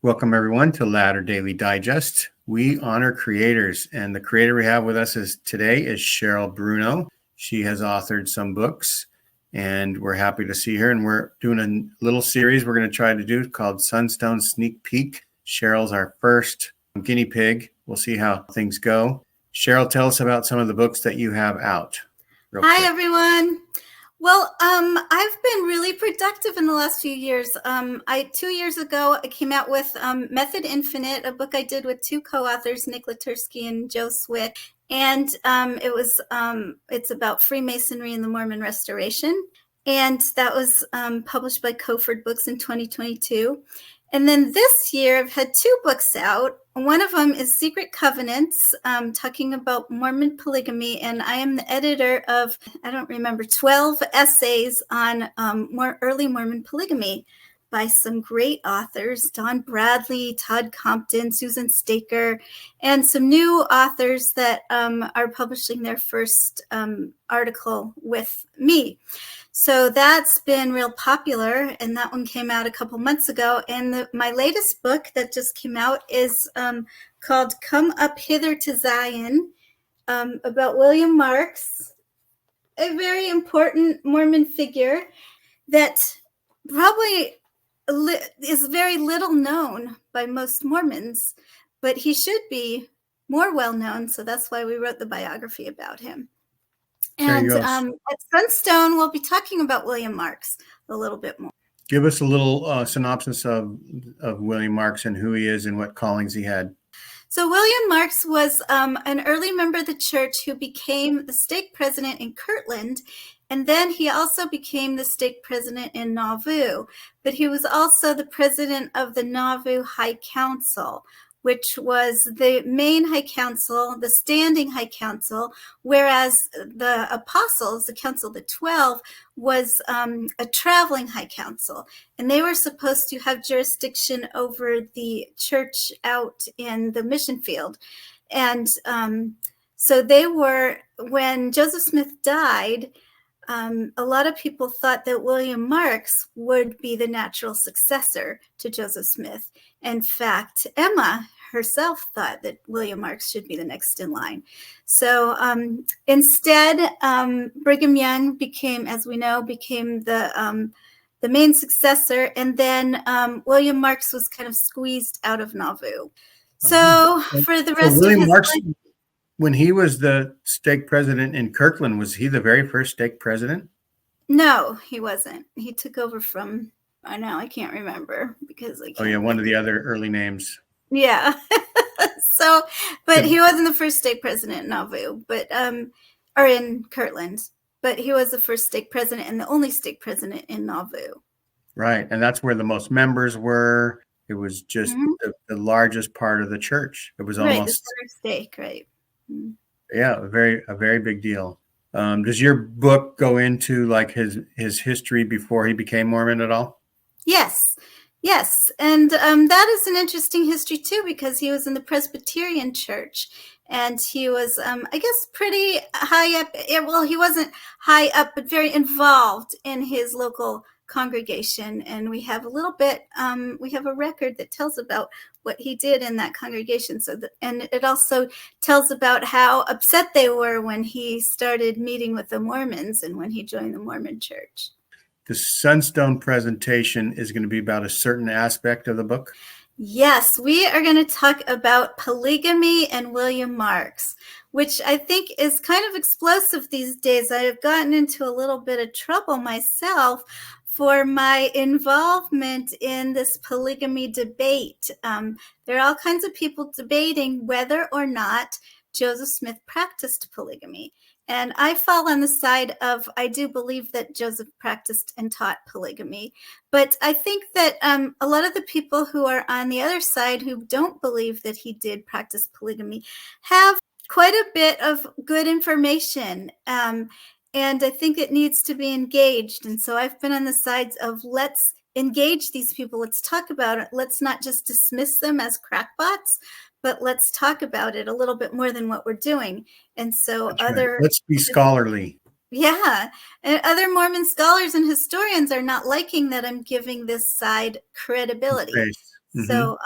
Welcome, everyone, to Ladder Daily Digest. We honor creators, and the creator we have with us today is Cheryl Bruno. She has authored some books, and we're happy to see her. And we're doing a little series we're going to try to do called Sunstone Sneak Peek. Cheryl's our first guinea pig. We'll see how things go. Cheryl, tell us about some of the books that you have out. Hi, everyone. Well, I've been really productive in the last few years. 2 years ago, I came out with Method Infinite, a book I did with two co-authors, Nick Latursky and Joe Swick. And it's about Freemasonry and the Mormon Restoration. And that was published by Coford Books in 2022. And then this year, I've had two books out. One of them is Secret Covenants, talking about Mormon polygamy. And I am the editor of, 12 essays on early Mormon polygamy by some great authors, Don Bradley, Todd Compton, Susan Staker, and some new authors that are publishing their first article with me. So that's been real popular, and that one came out a couple months ago. And my latest book that just came out is called Come Up Hither to Zion, about William Marks, a very important Mormon figure that probably is very little known by most Mormons, but he should be more well known. So that's why we wrote the biography about him. And at Sunstone, we'll be talking about William Marks a little bit more. Give us a little synopsis of William Marks and who he is and what callings he had. So William Marks was an early member of the church who became the stake president in Kirtland. And then he also became the stake president in Nauvoo. But he was also the president of the Nauvoo High Council, which was the main high council, the standing high council, whereas the apostles, the Council of the 12, was a traveling high council. And they were supposed to have jurisdiction over the church out in the mission field. And so they were, when Joseph Smith died, a lot of people thought that William Marks would be the natural successor to Joseph Smith. In fact, Emma herself thought that William Marks should be the next in line. So instead, Brigham Young became, as we know, the main successor, and then William Marks was kind of squeezed out of Nauvoo. So for the rest of his life, when he was the stake president in Kirtland, was he the very first stake president? No, he wasn't. He took over from, I can't remember because one of the other early names. Yeah. So, but he wasn't the first stake president in Nauvoo, or in Kirtland, but he was the first stake president and the only stake president in Nauvoo. Right. And that's where the most members were. It was just the largest part of the church. It was almost the center stake, right? Yeah, a very big deal. Does your book go into like his history before he became Mormon at all? Yes. And that is an interesting history too, because he was in the Presbyterian church and he was, pretty high up. Well, he wasn't high up, but very involved in his local congregation. And we have a little bit, we have a record that tells about what he did in that congregation. And it also tells about how upset they were when he started meeting with the Mormons and when he joined the Mormon church. The Sunstone presentation is going to be about a certain aspect of the book. Yes, we are going to talk about polygamy and William Marks, which I think is kind of explosive these days. I have gotten into a little bit of trouble myself for my involvement in this polygamy debate. There are all kinds of people debating whether or not Joseph Smith practiced polygamy. And I fall on the side of, I do believe that Joseph practiced and taught polygamy. But I think that a lot of the people who are on the other side who don't believe that he did practice polygamy have quite a bit of good information. And I think it needs to be engaged. And so I've been on the sides of let's engage these people. Let's talk about it. Let's not just dismiss them as crackpots, but let's talk about it a little bit more than what we're doing. And so let's be scholarly. Yeah. And other Mormon scholars and historians are not liking that I'm giving this side credibility. So,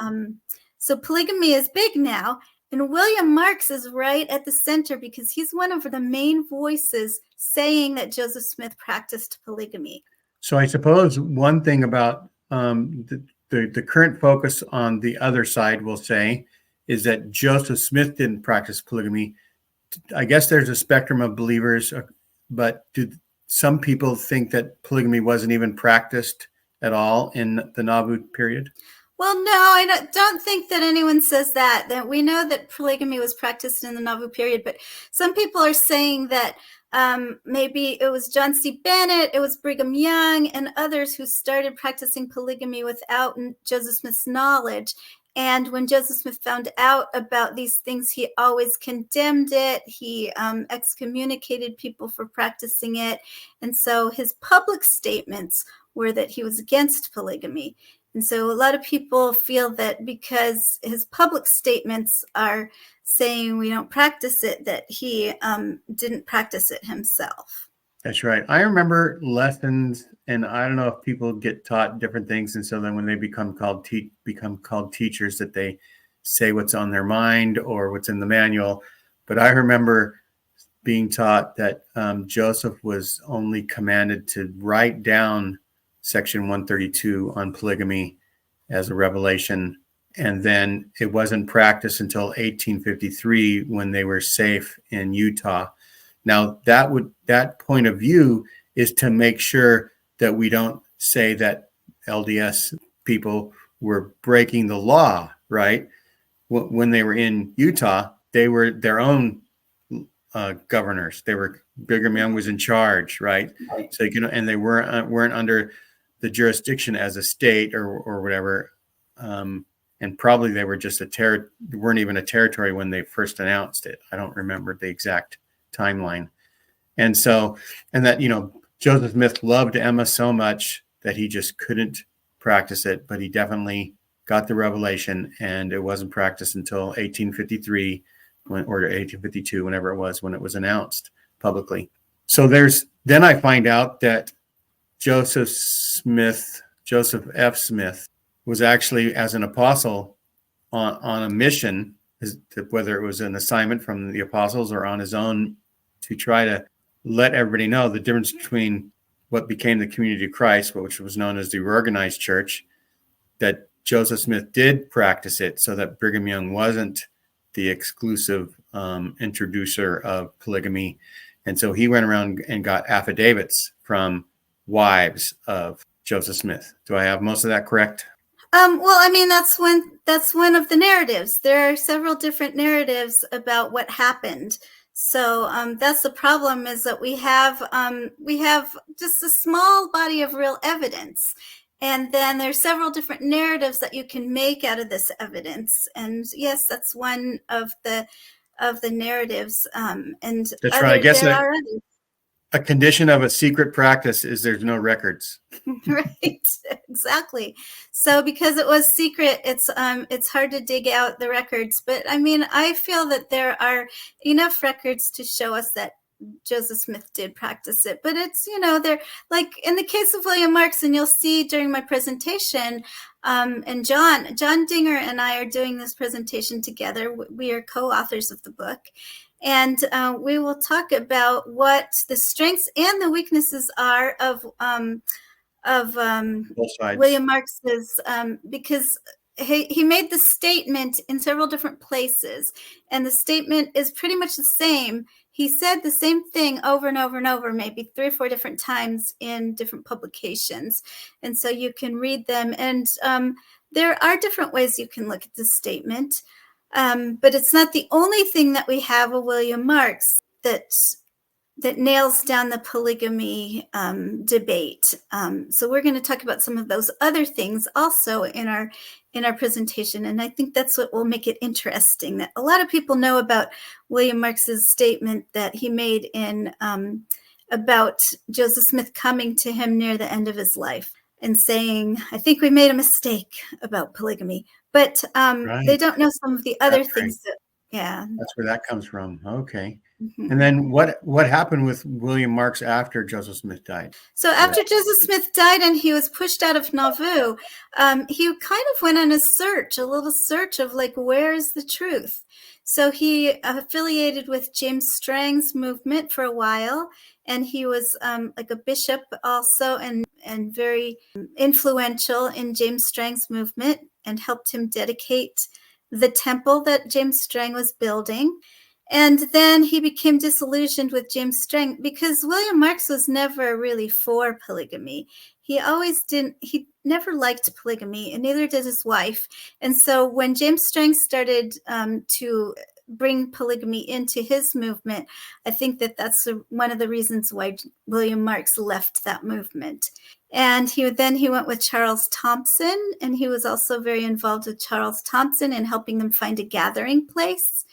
so polygamy is big now. And William Marks is right at the center because he's one of the main voices saying that Joseph Smith practiced polygamy. So I suppose one thing about the current focus on the other side, we'll say, is that Joseph Smith didn't practice polygamy. I guess there's a spectrum of believers, but do some people think that polygamy wasn't even practiced at all in the Nauvoo period? Well, no, I don't think that anyone says that. That we know that polygamy was practiced in the Nauvoo period, but some people are saying that maybe it was John C. Bennett, it was Brigham Young, and others who started practicing polygamy without Joseph Smith's knowledge. And when Joseph Smith found out about these things, he always condemned it. He excommunicated people for practicing it. And so his public statements were that he was against polygamy. And so a lot of people feel that because his public statements are saying we don't practice it, that he didn't practice it himself. That's right. I remember lessons, and I don't know if people get taught different things, and so then when they become called teachers, that they say what's on their mind or what's in the manual. But I remember being taught that Joseph was only commanded to write down Section 132 on polygamy as a revelation, and then it wasn't practiced until 1853 when they were safe in Utah. Now, that point of view is to make sure that we don't say that LDS people were breaking the law, right? When they were in Utah, they were their own governors. Brigham Young was in charge, right? So and they weren't under the jurisdiction as a state or whatever. And probably they were just weren't even a territory when they first announced it. I don't remember the exact timeline. And that, Joseph Smith loved Emma so much that he just couldn't practice it, but he definitely got the revelation, and it wasn't practiced until 1853 or 1852, whenever it was, when it was announced publicly. So then I find out that Joseph F. Smith was actually, as an apostle, on a mission, whether it was an assignment from the apostles or on his own, to try to let everybody know the difference between what became the Community of Christ, which was known as the Organized Church, that Joseph Smith did practice it, so that Brigham Young wasn't the exclusive introducer of polygamy. And so he went around and got affidavits from wives of Joseph Smith. Do I have most of that correct? Well, I mean, that's one of the narratives. There are several different narratives about what happened. So that's the problem, is that we have just a small body of real evidence. And then there's several different narratives that you can make out of this evidence. And yes, that's one of the narratives. And that's right. I guess there are others. A condition of a secret practice is there's no records. Right, exactly. So because it was secret, it's hard to dig out the records. But I mean, I feel that there are enough records to show us that Joseph Smith did practice it. But it's, they're like in the case of William Marks, and you'll see during my presentation, and John Dinger and I are doing this presentation together. We are co-authors of the book. And we will talk about what the strengths and the weaknesses are of William Marks's, because he made the statement in several different places, and the statement is pretty much the same. He said the same thing over and over and over, maybe 3 or 4 different times in different publications. And so you can read them. And there are different ways you can look at the statement. But it's not the only thing that we have of William Marks that nails down the polygamy debate. So we're going to talk about some of those other things also in our presentation, and I think that's what will make it interesting. That a lot of people know about William Marks's statement that he made in about Joseph Smith coming to him near the end of his life and saying, "I think we made a mistake about polygamy." But right. They don't know some of the other things. Right. That's where that comes from. Okay. Mhm. And then what happened with William Marks after Joseph Smith died? So after Joseph Smith died and he was pushed out of Nauvoo, he kind of went on a little search of like, where is the truth? So he affiliated with James Strang's movement for a while, and he was like a bishop also, and very influential in James Strang's movement, and helped him dedicate the temple that James Strang was building. And then he became disillusioned with James Strang because William Marks was never really for polygamy. He never liked polygamy, and neither did his wife. And so when James Strang started to bring polygamy into his movement, I think that's one of the reasons why William Marks left that movement. And he went with Charles Thompson, and he was also very involved with Charles Thompson in helping them find a gathering place.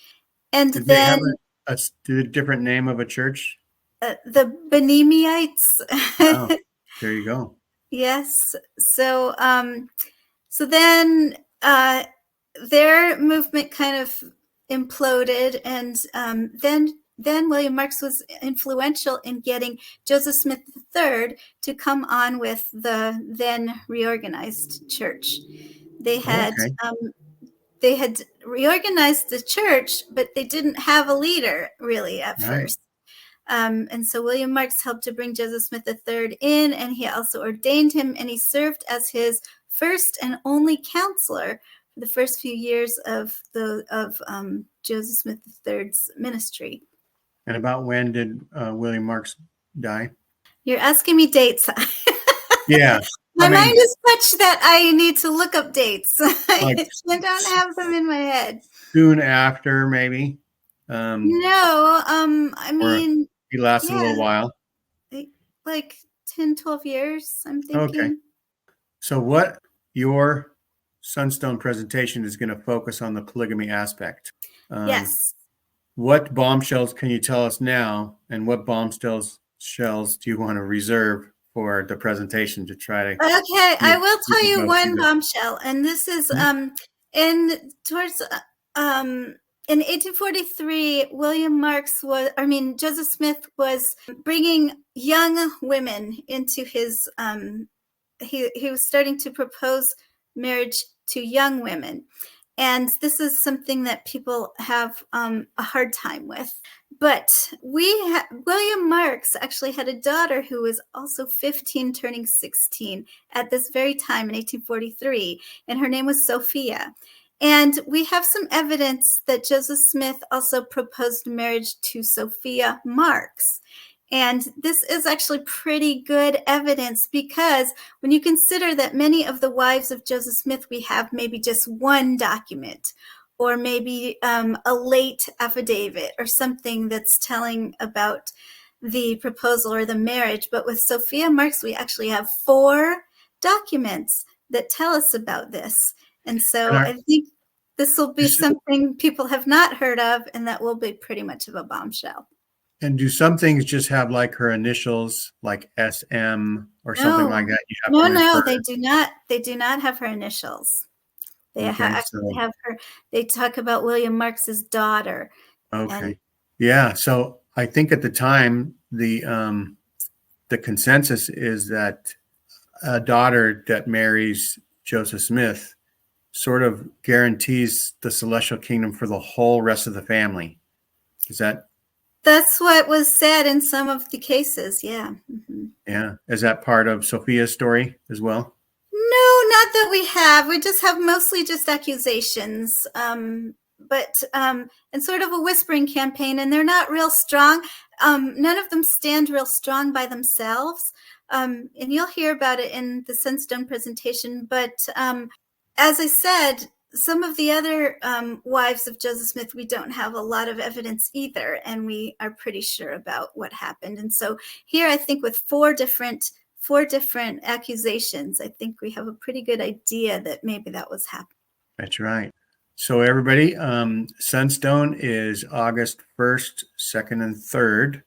And Did then they have a different name of a church? the Benemites. Oh, there you go. Yes. So then their movement kind of imploded, and then William Marks was influential in getting Joseph Smith III to come on with the then reorganized church. They had reorganized the church, but they didn't have a leader really at first. And so William Marks helped to bring Joseph Smith III in, and he also ordained him, and he served as his first and only counselor for the first few years of Joseph Smith III's ministry. And about when did William Marks die? You're asking me dates. Yeah. My mind is such that I need to look up dates. Like, I don't have them in my head. Soon after, maybe. No, I mean, he lasted a little while. Like 10, 12 years, I'm thinking. Okay. So what your Sunstone presentation is going to focus on the polygamy aspect. Yes. What bombshells can you tell us now, and what bombshells do you want to reserve for the presentation to try to? Okay, I will tell you one bombshell, and this is in 1843, Joseph Smith was bringing young women into his. He was starting to propose marriage to young women. And this is something that people have a hard time with. But William Marks actually had a daughter who was also 15, turning 16 at this very time in 1843, and her name was Sophia. And we have some evidence that Joseph Smith also proposed marriage to Sophia Marks. And this is actually pretty good evidence, because when you consider that many of the wives of Joseph Smith, we have maybe just one document, or maybe a late affidavit or something that's telling about the proposal or the marriage. But with Sophia Marks, we actually have 4 documents that tell us about this. And so I think this will be something people have not heard of, and that will be pretty much of a bombshell. And do some things just have like her initials, like SM or something like that? No, they do not. They do not have her initials. They actually have her. They talk about William Marks's daughter. Okay. Yeah. So I think at the time, the consensus is that a daughter that marries Joseph Smith sort of guarantees the celestial kingdom for the whole rest of the family. Is that? That's what was said in some of the cases. Yeah. Mm-hmm. Yeah. Is that part of Sophia's story as well? No, not that we have. We just have mostly just accusations, but and sort of a whispering campaign, and they're not real strong. None of them stand real strong by themselves. And you'll hear about it in the Sunstone presentation. But as I said, some of the other wives of Joseph Smith, we don't have a lot of evidence either, and we are pretty sure about what happened. And so here, I think with 4 different accusations, I think we have a pretty good idea that maybe that was happening. That's right. So everybody, Sunstone is August 1st, 2nd, and 3rd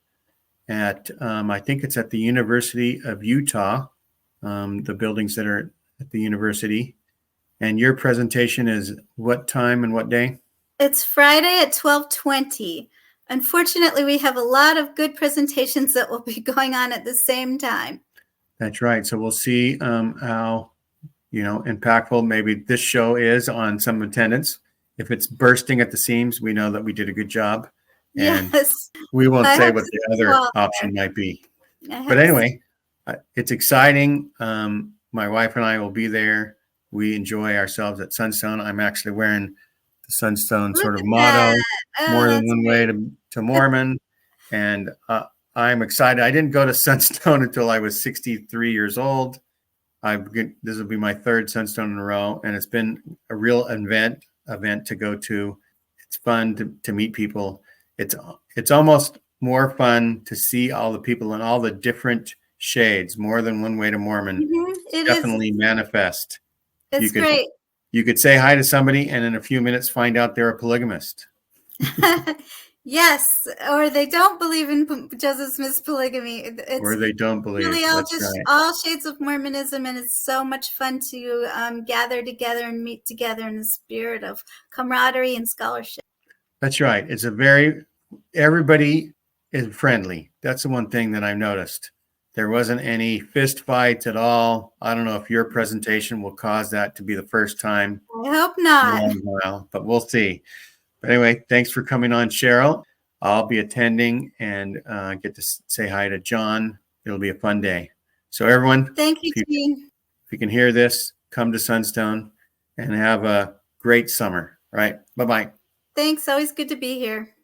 at, I think it's at the University of Utah, the buildings that are at the university. And your presentation is what time and what day? It's Friday at 12:20. Unfortunately, we have a lot of good presentations that will be going on at the same time. That's right. So we'll see how, impactful maybe this show is on some attendance. If it's bursting at the seams, we know that we did a good job. And yes. we won't say what the other option might be. But anyway, it's exciting. My wife and I will be there. We enjoy ourselves at Sunstone. I'm actually wearing the Sunstone sort of motto, more than one way to Mormon. And I'm excited. I didn't go to Sunstone until I was 63 years old. This will be my third Sunstone in a row, and it's been a real event to go to. It's fun to meet people. It's almost more fun to see all the people in all the different shades. More than one way to Mormon. It definitely manifest. It's great. You could say hi to somebody and in a few minutes find out they're a polygamist. Yes, or they don't believe in Joseph Smith's polygamy. Or they don't believe. Really all shades of Mormonism, and it's so much fun to gather together and meet together in the spirit of camaraderie and scholarship. That's right. Everybody is friendly. That's the one thing that I've noticed. There wasn't any fist fights at all. I don't know if your presentation will cause that to be the first time. I hope not. In a long while, but we'll see. But anyway, thanks for coming on, Cheryl. I'll be attending and get to say hi to John. It'll be a fun day. So everyone, thank you, Gene. If you can hear this, come to Sunstone and have a great summer. Right? Bye-bye. Thanks. Always good to be here.